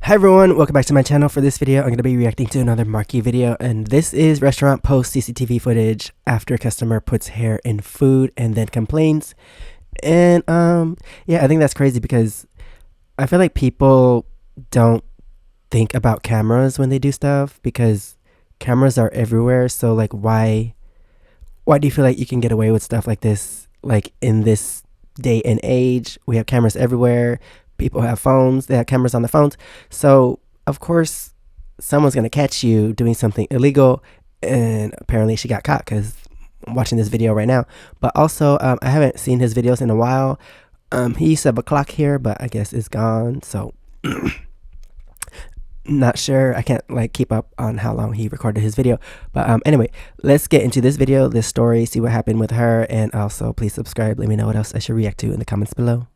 Hi everyone, welcome back to my channel. For this video, I'm going to be reacting to another Marky video, and this is restaurant post CCTV footage after customer puts hair in food and then complains. And yeah, I think that's crazy because I feel like people don't think about cameras when they do stuff because cameras are everywhere. So like why do you feel like you can get away with stuff like this? Like in this day and age, we have cameras everywhere. People have phones, they have cameras on their phones. So, of course, someone's going to catch you doing something illegal. And apparently she got caught because I'm watching this video right now. But also, I haven't seen his videos in a while. He used to have a clock here, but I guess it's gone. So, not sure. I can't like keep up on how long he recorded his video. But anyway, let's get into this video, this story, see what happened with her. And also, please subscribe. Let me know what else I should react to in the comments below.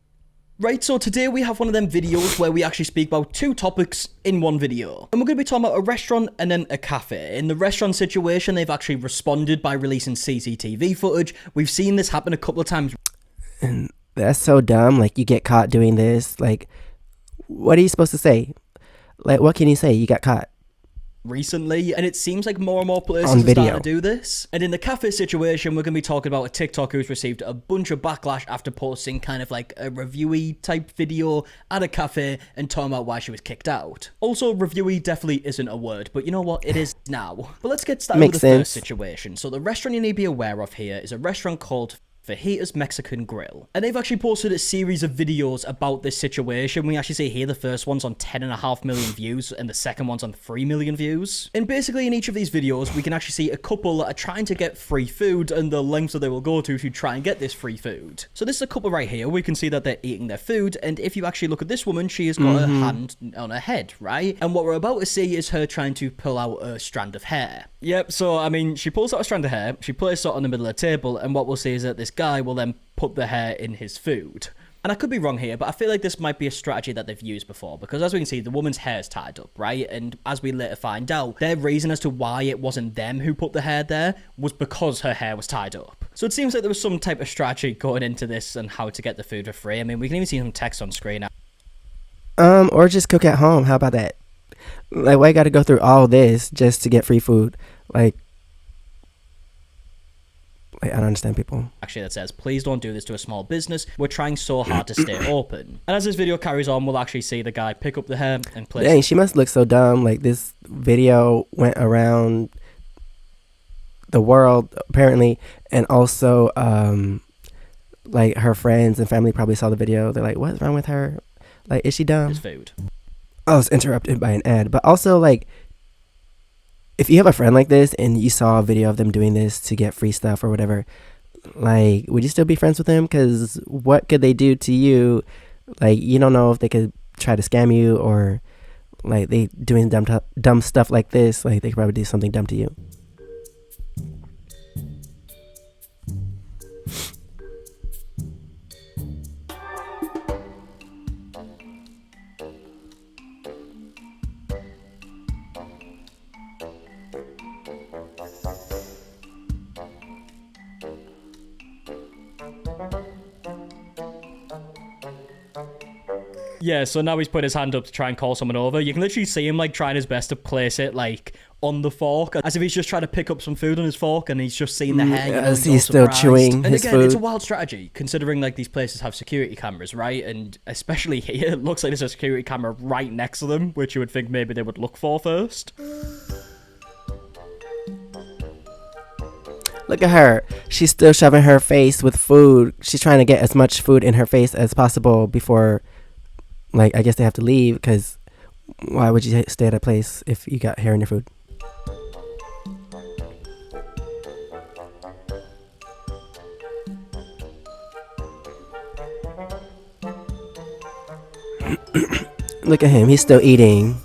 Right, so today we have one of them videos where we actually speak about two topics in one video. And we're going to be talking about a restaurant and then a cafe. In the restaurant situation, they've actually responded by releasing CCTV footage. We've seen this happen a couple of times. And that's so dumb. Like, you get caught doing this. Like, what are you supposed to say? Like, what can you say? You got caught Recently, and it seems like more and more places on are video starting to do this. And in the cafe situation, we're going to be talking about a TikTok who's received a bunch of backlash after posting kind of like a reviewy type video at a cafe and talking about why she was kicked out. Also, reviewy definitely isn't a word, but you know what? It is now. But let's get started with the first situation. So the restaurant you need to be aware of here is a restaurant called Fajitas Mexican Grill, and they've actually posted a series of videos about this situation. We actually see here the first one's on 10.5 million views and the second one's on 3 million views. And basically in each of these videos we can actually see a couple that are trying to get free food and the lengths that they will go to try and get this free food. So this is a couple right here. We can see that they're eating their food, and if you actually look at this woman, she has got her hand on her head, right? And what we're about to see is her trying to pull out a strand of hair. Yep, so I mean, she pulls out a strand of hair, she places it on the middle of the table, and what we'll see is that this guy will then put the hair in his food. And I could be wrong here, but I feel like this might be a strategy that they've used before, because as we can see, the woman's hair is tied up, right? And as we later find out, their reason as to why it wasn't them who put the hair there was because her hair was tied up. So it seems like there was some type of strategy going into this and how to get the food for free. I mean, we can even see some text on screen now. Or just cook at home. How about that? Like, why you gotta go through all this just to get free food? Like I don't understand people. Actually, that says, please don't do this to a small business. We're trying so hard to stay open. And as this video carries on, we'll actually see the guy pick up the hair and place. Dang, she must look so dumb. Like, this video went around the world, apparently. And also, like, her friends and family probably saw the video. They're like, what's wrong with her? Like, is she dumb? His food. I was interrupted by an ad. But also, like, if you have a friend like this and you saw a video of them doing this to get free stuff or whatever, like, would you still be friends with them? Because what could they do to you? Like, you don't know if they could try to scam you, or like they doing dumb stuff like this. Like, they could probably do something dumb to you. Yeah, so now he's put his hand up to try and call someone over. You can literally see him like trying his best to place it like on the fork, as if he's just trying to pick up some food on his fork, and he's just seeing the hair. You know, as he's still chewing his food. It's a wild strategy considering like these places have security cameras, right? And especially here, it looks like there's a security camera right next to them, which you would think maybe they would look for first. Look at her. She's still shoving her face with food. She's trying to get as much food in her face as possible before, like, I guess they have to leave, because why would you stay at a place if you got hair in your food? Look at him. He's still eating.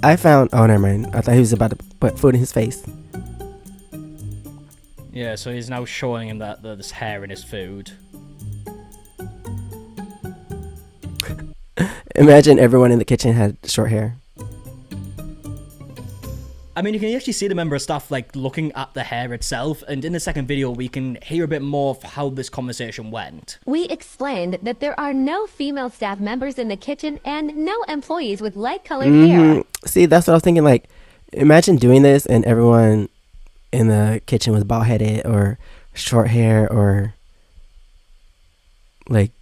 Oh, never mind. I thought he was about to put food in his face. Yeah, so he's now showing him that there's hair in his food. Imagine everyone in the kitchen had short hair. I mean, you can actually see the member of staff like looking at the hair itself, and in the second video we can hear a bit more of how this conversation went. We explained that there are no female staff members in the kitchen and no employees with light-colored hair. See, that's what I was thinking. Like, imagine doing this and everyone in the kitchen was bald-headed or short hair or like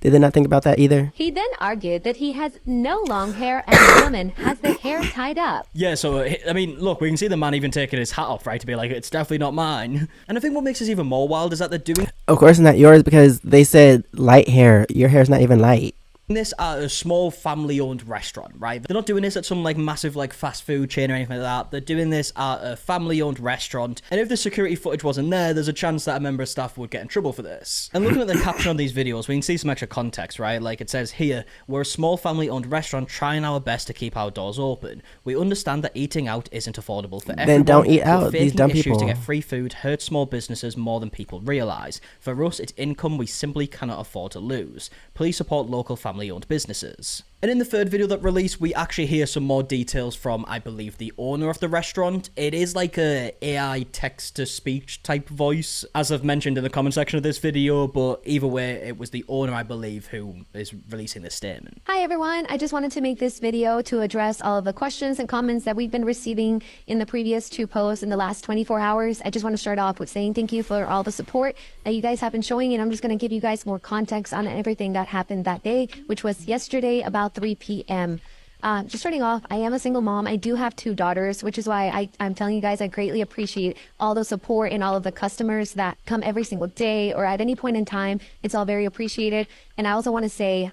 did they not think about that either? He then argued that he has no long hair and the woman has the hair tied up. Yeah, so, I mean, look, we can see the man even taking his hat off, right, to be like, it's definitely not mine. And I think what makes this even more wild is that they're doing Of course not yours, because they said light hair. Your hair's not even light. this at a small family-owned restaurant, right? They're not doing this at some like massive like fast food chain or anything like that. They're doing this at a family-owned restaurant, and if the security footage wasn't there's a chance that a member of staff would get in trouble for this. And looking at the caption on these videos, we can see some extra context, right? Like it says here, we're a small family-owned restaurant trying our best to keep our doors open. We understand that eating out isn't affordable for everyone. Then don't eat but out, these dumb faking issues people. to get free food hurts small businesses more than people realize. For us, it's income we simply cannot afford to lose. Please support local family-owned businesses. And in the third video that released, we actually hear some more details from, I believe, the owner of the restaurant. It is like a AI text-to-speech type voice, as I've mentioned in the comment section of this video, but either way, it was the owner, I believe, who is releasing this statement. Hi everyone, I just wanted to make this video to address all of the questions and comments that we've been receiving in the previous 2 posts in the last 24 hours. I just want to start off with saying thank you for all the support that you guys have been showing, and I'm just going to give you guys more context on everything that happened that day, which was yesterday about 3 p.m. Just starting off, I am a single mom. I do have 2 daughters, which is why I'm telling you guys I greatly appreciate all the support and all of the customers that come every single day or at any point in time. It's all very appreciated. And I also want to say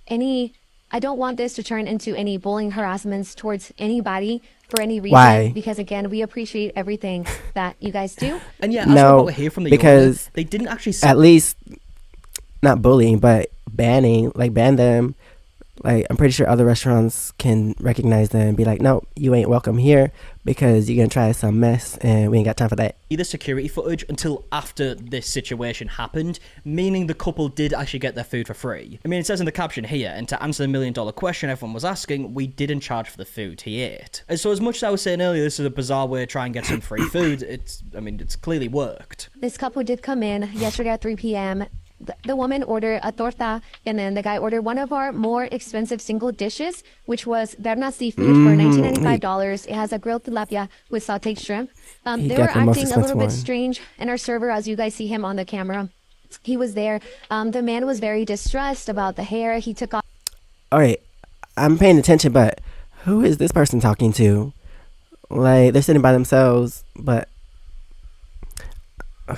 I don't want this to turn into any bullying harassments towards anybody for any reason. Why? Because again, we appreciate everything that you guys do. And yeah, as No, we hear from the because owner, they didn't actually say At least not bullying, but banning, like ban them. Like, I'm pretty sure other restaurants can recognize them and be like, no, you ain't welcome here because you're going to try some mess and we ain't got time for that. the security footage until after this situation happened, meaning the couple did actually get their food for free. I mean, it says in the caption here, and to answer the $1 million question everyone was asking, we didn't charge for the food he ate. And so as much as I was saying earlier, this is a bizarre way to try and get some free food, it's clearly worked. This couple did come in yesterday at 3 p.m. The woman ordered a torta, and then the guy ordered one of our more expensive single dishes, which was Berna seafood for $19.95. It has a grilled tilapia with sauteed shrimp. They were acting a little bit strange, and our server, as you guys see him on the camera, he was there. The man was very distressed about the hair. He took off. All right, I'm paying attention, but who is this person talking to? Like, they're sitting by themselves, but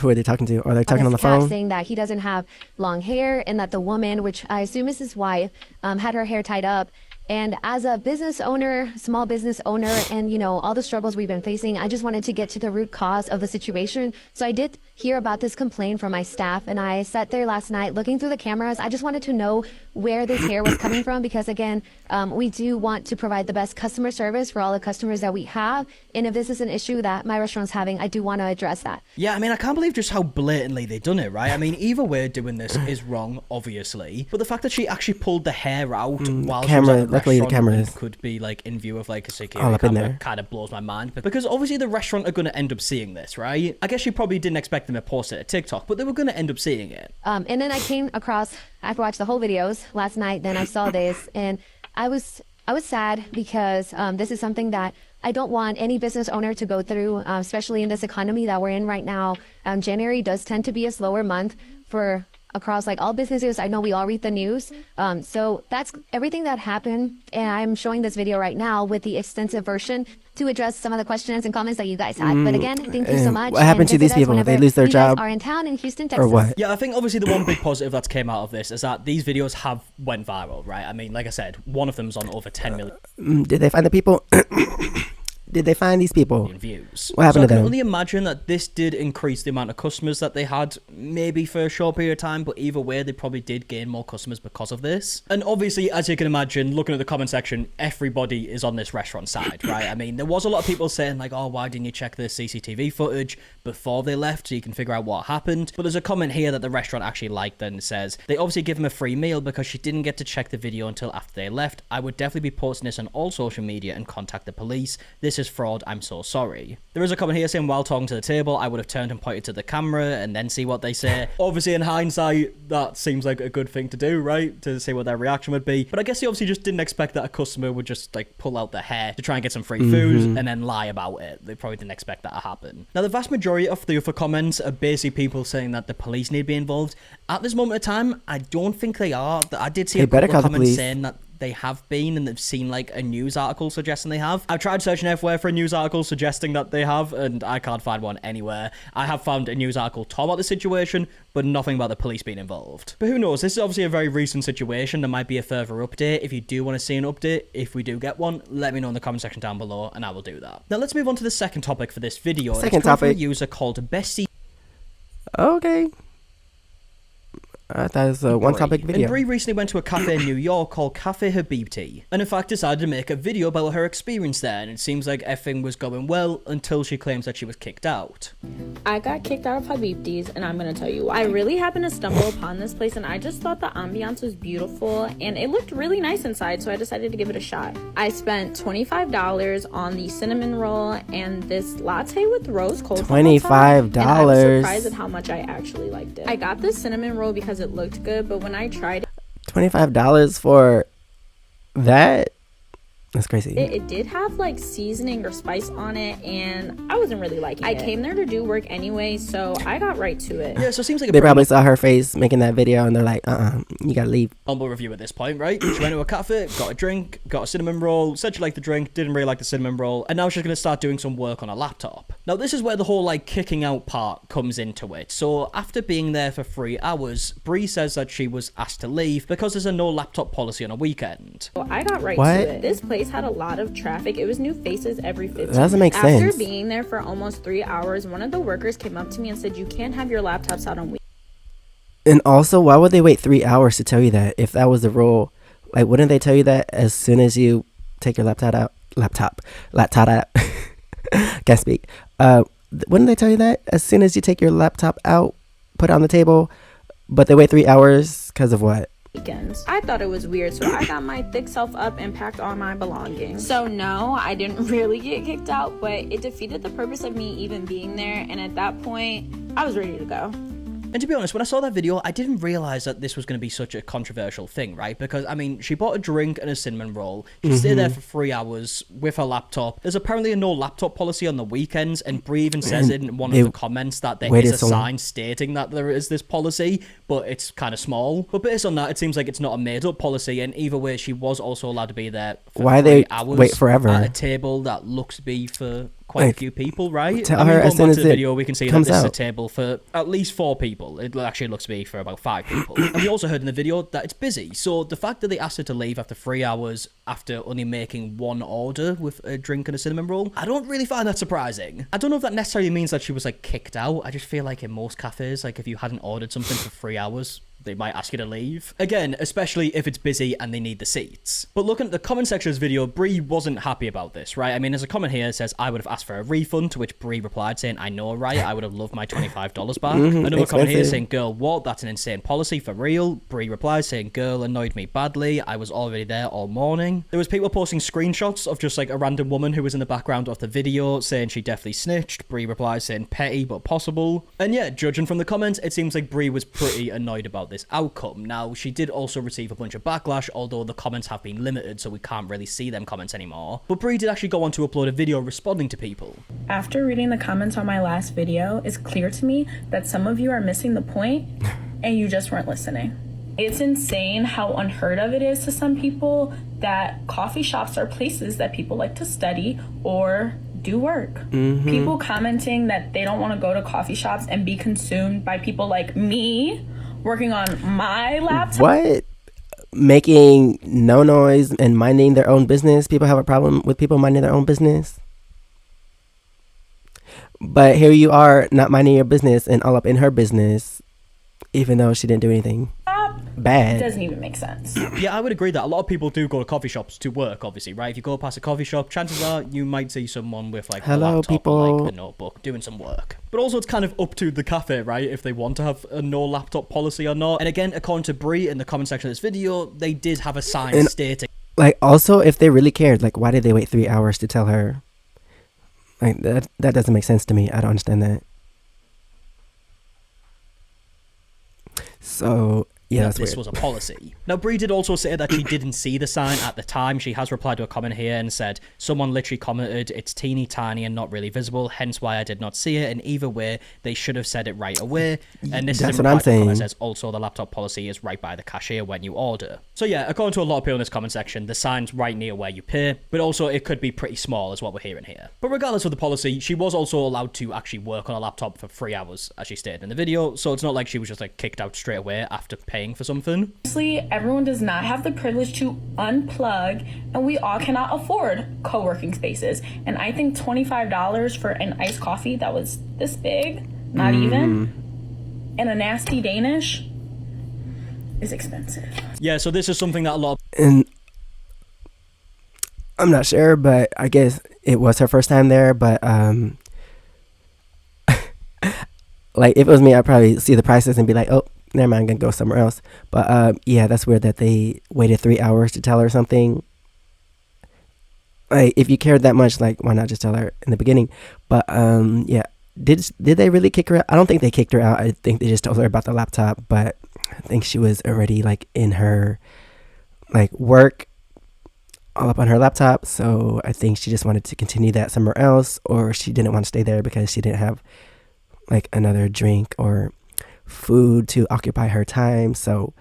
who are they talking to? Are they talking on the phone? Saying that he doesn't have long hair, and that the woman, which I assume is his wife, had her hair tied up. And as a business owner, small business owner, and you know, all the struggles we've been facing, I just wanted to get to the root cause of the situation. So I did hear about this complaint from my staff, and I sat there last night looking through the cameras. I just wanted to know where this hair was coming from, because again, we do want to provide the best customer service for all the customers that we have. And if this is an issue that my restaurant's having, I do want to address that. Yeah, I mean, I can't believe just how blatantly they done it, right? I mean, either way doing this is wrong, obviously. But the fact that she actually pulled the hair out while she was at the luckily the restaurant cameras could be like in view of like a all security up in camera there. kind of blows my mind. Because obviously the restaurant are going to end up seeing this, right? I guess you probably didn't expect them to post it at TikTok, but they were going to end up seeing it. And then I came across, after I watched the whole videos last night, then I saw this, and I was sad because this is something that I don't want any business owner to go through, especially in this economy that we're in right now. January does tend to be a slower month for across like all businesses. I know we all read the news. So that's everything that happened. And I'm showing this video right now with the extensive version to address some of the questions and comments that you guys had. But again, thank you so much. What happened to these people? They lose their job? Are in town in Houston, Texas. Or what? Yeah, I think obviously the one big positive that's came out of this is that these videos have went viral, right? I mean, like I said, one of them's on over 10 million Did they find the people? Did they find these people? views. What happened so to I can them? only imagine that this did increase the amount of customers that they had, maybe for a short period of time, but either way, they probably did gain more customers because of this. And obviously, as you can imagine, looking at the comment section, everybody is on this restaurant side, right? I mean, there was a lot of people saying like, oh, why didn't you check the CCTV footage before they left so you can figure out what happened? But there's a comment here that the restaurant actually liked and says, they obviously give him a free meal because she didn't get to check the video until after they left. I would definitely be posting this on all social media and contact the police. This This is fraud. I'm so sorry. There is a comment here saying, while talking to the table, I would have turned and pointed to the camera and then see what they say. Obviously, in hindsight, that seems like a good thing to do, right? To see what their reaction would be. But I guess he obviously just didn't expect that a customer would just like pull out their hair to try and get some free food and then lie about it. They probably didn't expect that to happen. Now, the vast majority of the other comments are basically people saying that the police need to be involved. At this moment of time, I don't think they are. I did see a couple of comments saying that they have been, and they've seen like a news article suggesting they have. I've tried searching everywhere for a news article suggesting that they have, and I can't find one anywhere. I have found a news article talking about the situation, but nothing about the police being involved. But who knows? This is obviously a very recent situation. There might be a further update. If you do want to see an update, if we do get one, let me know in the comment section down below, and I will do that. Now let's move on to the second topic for this video. Second topic. From a user called Bestie. Okay. I thought it was a one-topic video. And Brie recently went to a cafe in New York called Cafe Habibti, and in fact decided to make a video about her experience there, and it seems like everything was going well until she claims that she was kicked out. I got kicked out of Habibti's, and I'm gonna tell you why. I really happened to stumble upon this place, and I just thought the ambiance was beautiful, and it looked really nice inside, so I decided to give it a shot. I spent $25 on the cinnamon roll and this latte with rose cold. $25. And I was surprised at how much I actually liked it. I got this cinnamon roll because it looked good, but when I tried it, $25 for that? That's crazy. It did have like seasoning or spice on it, and I wasn't really liking it. I came there to do work anyway, so I got right to it. Yeah, so it seems like they probably saw her face making that video and they're like, you gotta leave. Humble review at this point, right? She went to a cafe, got a drink, got a cinnamon roll, said she liked the drink, didn't really like the cinnamon roll, and now she's gonna start doing some work on a laptop. Now this is where the whole like kicking out part comes into it. So after being there for 3 hours, Brie says that she was asked to leave because there's a no laptop policy on a weekend. So I got right to it. This place had a lot of traffic. It was new faces every 15 minutes. That doesn't make sense. After being there for almost 3 hours, one of the workers came up to me and said, you can't have your laptops out on weekends. And also, why would they wait 3 hours to tell you that if that was the rule? Like, wouldn't they tell you that as soon as you take your laptop out? Can't speak. Wouldn't they tell you that as soon as you take your laptop out, put it on the table? But they wait 3 hours because of what? Weekends. I thought it was weird, so I got my thick self up and packed all my belongings. So no, I didn't really get kicked out, but it defeated the purpose of me even being there, and at that point, I was ready to go. And to be honest, when I saw that video, I didn't realize that this was going to be such a controversial thing, right? Because, I mean, she bought a drink and a cinnamon roll. She stayed there for 3 hours with her laptop. There's apparently a no laptop policy on the weekends, and Brie even says in one of the comments that there is a sign stating that there is this policy, but it's kind of small. But based on that, it seems like it's not a made-up policy, and either way, she was also allowed to be there for 3 hours wait forever at a table that looks to be for quite a few people, right? Tell her as soon as the video, we can see that this is a out. table for at least 4 people. It actually looks to be for about 5 people. And we also heard in the video that it's busy. So the fact that they asked her to leave after 3 hours after only making 1 order with a drink and a cinnamon roll, I don't really find that surprising. I don't know if that necessarily means that she was like kicked out. I just feel like in most cafes, like if you hadn't ordered something for 3 hours, they might ask you to leave. Again, especially if it's busy and they need the seats. But looking at the comment section of this video, Brie wasn't happy about this, right? I mean, there's a comment here that says, I would have asked for a refund, to which Brie replied saying, I know, right? I would have loved my $25 back. Another comment here saying, girl, what? That's an insane policy, for real. Brie replied saying, girl, annoyed me badly. I was already there all morning. There was people posting screenshots of just like a random woman who was in the background of the video saying she definitely snitched. Brie replied saying, petty but possible. And yeah, judging from the comments, it seems like Brie was pretty annoyed about this outcome. Now, she did also receive a bunch of backlash, although the comments have been limited, so we can't really see them comments anymore. But Brie did actually go on to upload a video responding to people. After reading the comments on my last video, it's clear to me that some of you are missing the point and you just weren't listening. It's insane how unheard of it is to some people that coffee shops are places that people like to study or do work. People commenting that they don't want to go to coffee shops and be consumed by people like me working on my laptop. What? Making no noise and minding their own business? People have a problem with people minding their own business? But here you are not minding your business and all up in her business, even though she didn't do anything bad. It doesn't even make sense. Yeah, I would agree that a lot of people do go to coffee shops to work, obviously, right? If you go past a coffee shop, chances are you might see someone with like a laptop people. or like a notebook doing some work. But also it's kind of up to the cafe, right? If they want to have a no laptop policy or not. And again, according to Brie in the comment section of this video, they did have a sign stating. Like, also, if they really cared, like, why did they wait 3 hours to tell her? Like that doesn't make sense to me. I don't understand that. So yeah, that's this weird. was a policy. Now, Brie did also say that she didn't see the sign at the time. She has replied to a comment here and said, someone literally commented, it's teeny tiny and not really visible, hence why I did not see it. And either way, they should have said it right away. And this That's is in what I'm reply to a comment saying. that says, also the laptop policy is right by the cashier when you order. So yeah, according to a lot of people in this comment section, the sign's right near where you pay, but also it could be pretty small is what we're hearing here. But regardless of the policy, she was also allowed to actually work on a laptop for 3 hours, as she stated in the video. So it's not like she was just like kicked out straight away after paying for something. Honestly, everyone does not have the privilege to unplug, and we all cannot afford co-working spaces. And I think $25 for an iced coffee that was this big, not even, and a nasty Danish is expensive. Yeah, so this is something that a lot of And I'm not sure, but I guess it was her first time there. But like if it was me, I'd probably see the prices and be like, oh, never mind, I'm gonna go somewhere else. But yeah, that's weird that they waited 3 hours to tell her something. Like if you cared that much, like why not just tell her in the beginning? But yeah, did they really kick her out? I don't think they kicked her out. I think they just told her about the laptop. But I think she was already like in her like work, all up on her laptop. So I think she just wanted to continue that somewhere else, or she didn't want to stay there because she didn't have like another drink or food to occupy her time. So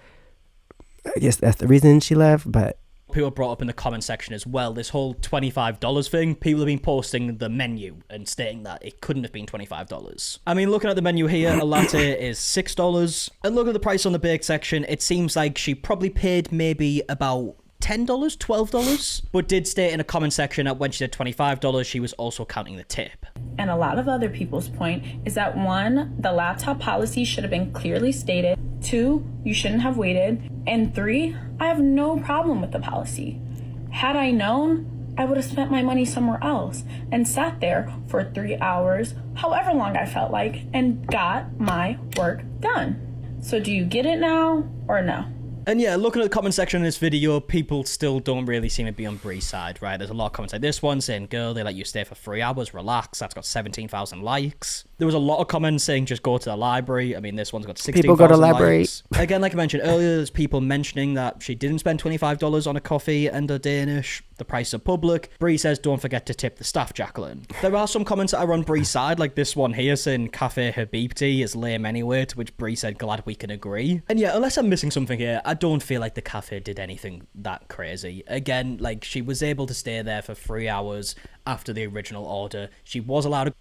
I guess that's the reason she left. But people brought up in the comment section as well, this whole $25 thing, people have been posting the menu and stating that it couldn't have been $25. I mean, looking at the menu here, a latte is $6. And look at the price on the bake section, it seems like she probably paid maybe about $10, $12, but did state in a comment section that when she said $25, she was also counting the tip. And a lot of other people's point is that 1, the laptop policy should have been clearly stated. 2, you shouldn't have waited. And 3, I have no problem with the policy. Had I known, I would have spent my money somewhere else and sat there for 3 hours, however long I felt like, and got my work done. So do you get it now or no? And yeah, looking at the comment section in this video, people still don't really seem to be on Brie's side, right? There's a lot of comments like this one saying, girl, they let you stay for 3 hours, relax. That's got 17,000 likes. There was a lot of comments saying, just go to the library. I mean, this one's got 16,000 people go to library. likes. Again, like I mentioned earlier, there's people mentioning that she didn't spend $25 on a coffee and a Danish. The price of public. Brie says, don't forget to tip the staff, Jacqueline. There are some comments that are on Brie's side, like this one here saying, Cafe Habibti is lame anyway, to which Brie said, glad we can agree. And yeah, unless I'm missing something here, I don't feel like the cafe did anything that crazy. Again, like she was able to stay there for 3 hours after the original order. She was allowed to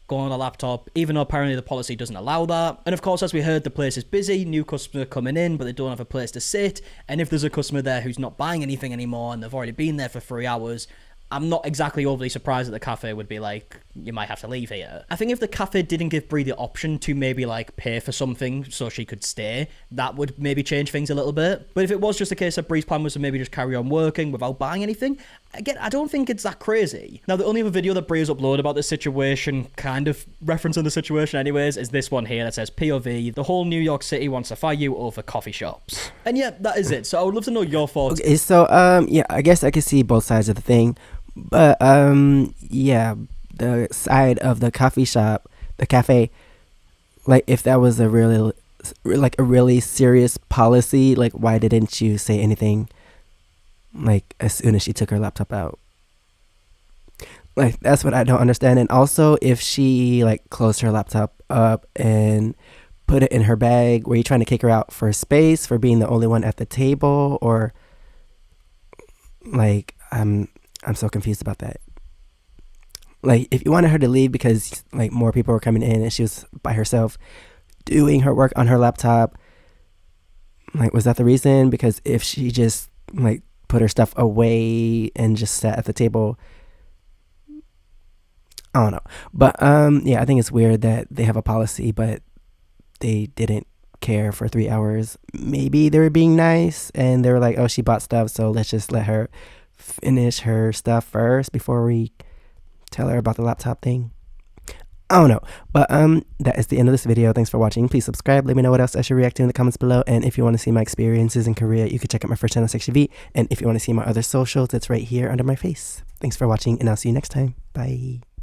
go on a laptop, even though apparently the policy doesn't allow that. And of course, as we heard, the place is busy, new customers coming in, but they don't have a place to sit. And if there's a customer there who's not buying anything anymore and they've already been there for 3 hours, I'm not exactly overly surprised that the cafe would be like, you might have to leave here. I think if the cafe didn't give Brie the option to maybe like pay for something so she could stay, that would maybe change things a little bit. But if it was just a case that Brie's plan was to maybe just carry on working without buying anything, again, I don't think it's that crazy. Now, the only other video that Brie has uploaded about this situation, kind of referencing the situation anyways, is this one here that says, POV, the whole New York City wants to fire you over coffee shops. And yeah, that is it. So I would love to know your thoughts. okay, so yeah, I guess I could see both sides of the thing. But yeah, the side of the coffee shop, the cafe, like if that was a really serious policy, like why didn't you say anything like as soon as she took her laptop out? Like that's what I don't understand. And also if she like closed her laptop up and put it in her bag, were you trying to kick her out for space, for being the only one at the table, or like I'm so confused about that. Like, if you wanted her to leave because, like, more people were coming in and she was by herself doing her work on her laptop, like, was that the reason? Because if she just, like, put her stuff away and just sat at the table, I don't know. But, yeah, I think it's weird that they have a policy, but they didn't care for 3 hours. Maybe they were being nice and they were like, oh, she bought stuff, so let's just let her finish her stuff first before we tell her about the laptop thing. I don't know. But that is the end of this video. Thanks for watching. Please subscribe. Let me know what else I should react to in the comments below. And if you want to see my experiences in Korea, you can check out my first channel, SEKSHI. And if you want to see my other socials, it's right here under my face. Thanks for watching, and I'll see you next time. Bye.